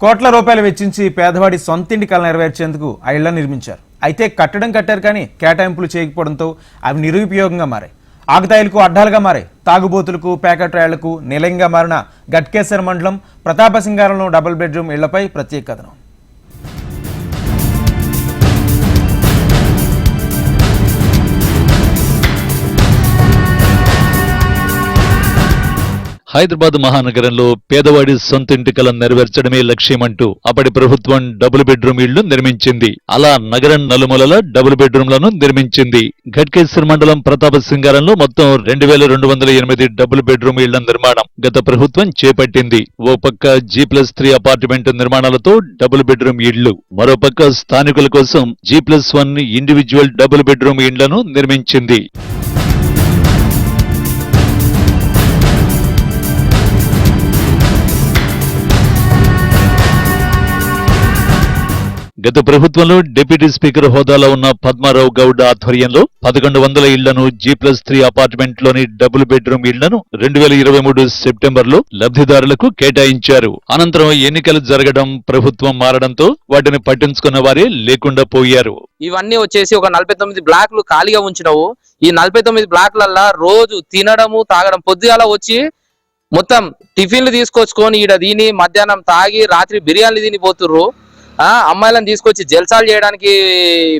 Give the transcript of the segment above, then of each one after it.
కోట్ల రూపాయలు వెచ్చించి పేదవాడి సొంతింటి కల నెరవేర్చేందుకు ఆ ఇళ్లను నిర్మించారు. అయితే కట్టడం కట్టారు కానీ కేటాయింపులు చేయకపోవడంతో అవి నిరుపయోగంగా మారాయి. ఆగతాయిలకు అడ్డాలుగా మారాయి. తాగుబోతులకు, ప్యాకెట్ రైళ్లకు నిలయంగా మారిన గట్కేసర్ మండలం ప్రతాపసింగారంలో డబుల్ బెడ్రూమ్ ఇళ్లపై ప్రత్యేక కథనం. హైదరాబాద్ మహానగరంలో పేదవాడి సొంత ఇంటి కల నెరవేర్చడమే లక్ష్యమంటూ అప్పటి ప్రభుత్వం డబుల్ బెడ్రూమ్ ఇళ్లు నిర్మించింది. అలా నగరం నలుమూలల డబుల్ బెడ్రూమ్లను నిర్మించింది. ఘట్కేసర్ మండలం ప్రతాపసింగారంలో మొత్తం 2208 డబుల్ బెడ్రూమ్ ఇళ్ల నిర్మాణం గత ప్రభుత్వం చేపట్టింది. ఓ పక్క G+3 అపార్ట్మెంట్ నిర్మాణాలతో డబుల్ బెడ్రూమ్ ఇళ్లు, మరోపక్క స్థానికుల కోసం G+1 ఇండివిజువల్ డబుల్ బెడ్రూమ్ ఇళ్లను నిర్మించింది. గత ప్రభుత్వంలో డిప్యూటీ స్పీకర్ హోదాలో ఉన్న పద్మారావు గౌడ్ ఆధ్వర్యంలో 1100 ఇళ్లను G+3 అపార్ట్మెంట్లోని డబుల్ బెడ్రూమ్ ఇళ్లను 2023 సెప్టెంబర్లో లబ్ధిదారులకు కేటాయించారు. అనంతరం ఎన్నికలు జరగడం, ప్రభుత్వం మారడంతో వాటిని పట్టించుకున్న వారే లేకుండా పోయారు. ఇవన్నీ వచ్చేసి ఒక 49 బ్లాక్లు ఖాళీగా ఉంచినావు. ఈ 49 బ్లాక్లల్లా రోజు తినడము, తాగడం, పొద్దుగాల వచ్చి మొత్తం టిఫిన్లు తీసుకొచ్చుకొని ఈడ దీని మధ్యాహ్నం తాగి రాత్రి బిర్యానీలు తిని పోతుర్రు. అమ్మాయిలను తీసుకొచ్చి జల్సాలు చేయడానికి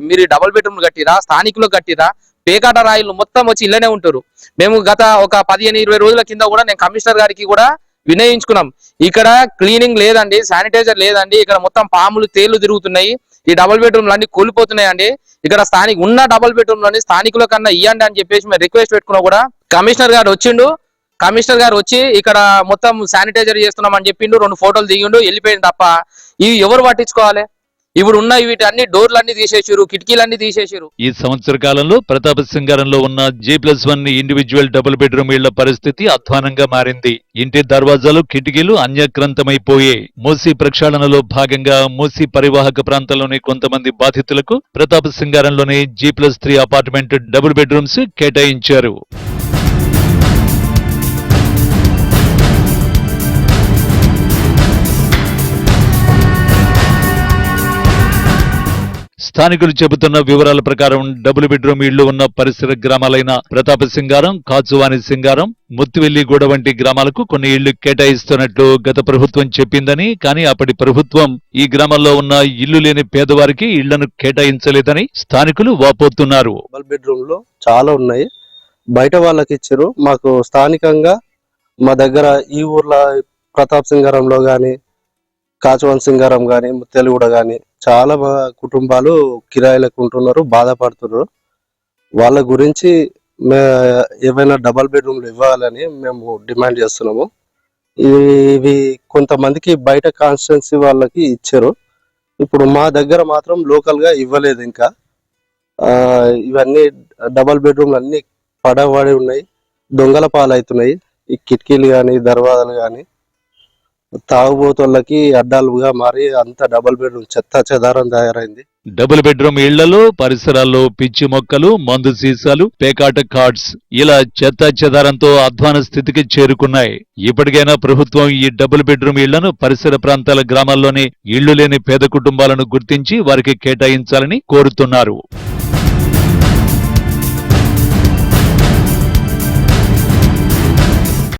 మీరు డబుల్ బెడ్రూమ్లు కట్టిరా, స్థానికులు కట్టిరా, పేకాట రాయిలు మొత్తం వచ్చి ఇళ్ళనే ఉంటారు. మేము గత ఒక 15-20 రోజుల కింద కూడా నేను కమిషనర్ గారికి కూడా వినయించుకున్నాం. ఇక్కడ క్లీనింగ్ లేదండి, శానిటైజర్ లేదండి, ఇక్కడ మొత్తం పాములు, తేళ్లు తిరుగుతున్నాయి, ఈ డబుల్ బెడ్రూమ్లు అన్ని కూలిపోతున్నాయండి, ఇక్కడ ఉన్న డబుల్ బెడ్రూమ్లని స్థానికుల కన్నా ఇవ్వండి అని చెప్పేసి మేము రిక్వెస్ట్ పెట్టుకున్నా కూడా కమిషనర్ గారు వచ్చిండు. కమిషనర్ గారు వచ్చి ఇక్కడ మొత్తం శానిటైజర్ చేస్తున్నామని చెప్పిండు, 2 ఫోటోలు దిగిండు, వెళ్ళిపోయింది. తప్ప ఇవి ఎవరు పట్టించుకోవాలి? ఇప్పుడు ఉన్న వీటి అన్ని డోర్లన్నీ తీసేసారు, కిటికీలన్నీ తీసేసారు. ఈ సంవత్సర కాలంలో ప్రతాపసింగారంలో ఉన్న G+1 ఇండివిజువల్ డబుల్ బెడ్రూమ్ ఇళ్ల పరిస్థితి అధ్వానంగా మారింది. ఇంటి దర్వాజాలు, కిటికీలు అన్యక్రాంతమైపోయాయి. మూసీ ప్రక్షాళనలో భాగంగా మూసీ పరివాహక ప్రాంతంలోని కొంతమంది బాధితులకు ప్రతాపసింగారంలోని G+3 అపార్ట్మెంట్ డబుల్ బెడ్రూమ్స్ కేటాయించారు. స్థానికులు చెబుతున్న వివరాల ప్రకారం డబుల్ బెడ్రూమ్ ఇళ్లు ఉన్న పరిసర గ్రామాలైన ప్రతాపసింగారం, కాచువాని సింగారం, ముత్తివెల్లిగూడ వంటి గ్రామాలకు కొన్ని ఇళ్లు కేటాయిస్తున్నట్లు గత ప్రభుత్వం చెప్పిందని, కానీ అప్పటి ప్రభుత్వం ఈ గ్రామాల్లో ఉన్న ఇల్లు లేని పేదవారికి ఇళ్లను కేటాయించలేదని స్థానికులు వాపోతున్నారు. డబుల్ బెడ్రూమ్లు చాలా ఉన్నాయి, బయట వాళ్ళకి ఇచ్చారు. మాకు స్థానికంగా మా దగ్గర ఈ ఊర్లో ప్రతాపసింగారంలో గాని, కాచువాని సింగారం గాని, ముత్తివెల్లిగూడ గాని చాలా కుటుంబాలు కిరాయిలకు ఉంటున్నారు, బాధపడుతున్నారు. వాళ్ళ గురించి ఏవైనా డబల్ బెడ్రూమ్లు ఇవ్వాలని మేము డిమాండ్ చేస్తున్నాము. ఇవి కొంతమందికి బయట కాన్స్టిట్యున్సీ వాళ్ళకి ఇచ్చారు, ఇప్పుడు మా దగ్గర మాత్రం లోకల్ గా ఇవ్వలేదు. ఇంకా ఇవన్నీ డబల్ బెడ్రూమ్లు అన్ని పడబడి ఉన్నాయి, దొంగల పాలవుతున్నాయి. ఈ కిటికీలు కానీ, దర్వాజాలు కానీ తాగుబోతులకి అడ్డాలుగా మారి అంత డబుల్ బెడ్రూమ్ చెత్త చెదారం తయారైంది. డబుల్ బెడ్రూమ్ ఇళ్లలో పరిసరాల్లో పిచ్చి మొక్కలు, మందు సీసాలు, పేకాట కార్డ్స్ ఇలా చెత్త చెదారంతో అధ్వాన స్థితికి చేరుకున్నాయి. ఇప్పటికైనా ప్రభుత్వం ఈ డబుల్ బెడ్రూమ్ ఇళ్లను పరిసర ప్రాంతాల గ్రామాల్లోనే ఇళ్లు లేని పేద కుటుంబాలను గుర్తించి వారికి కేటాయించాలని కోరుతున్నారు.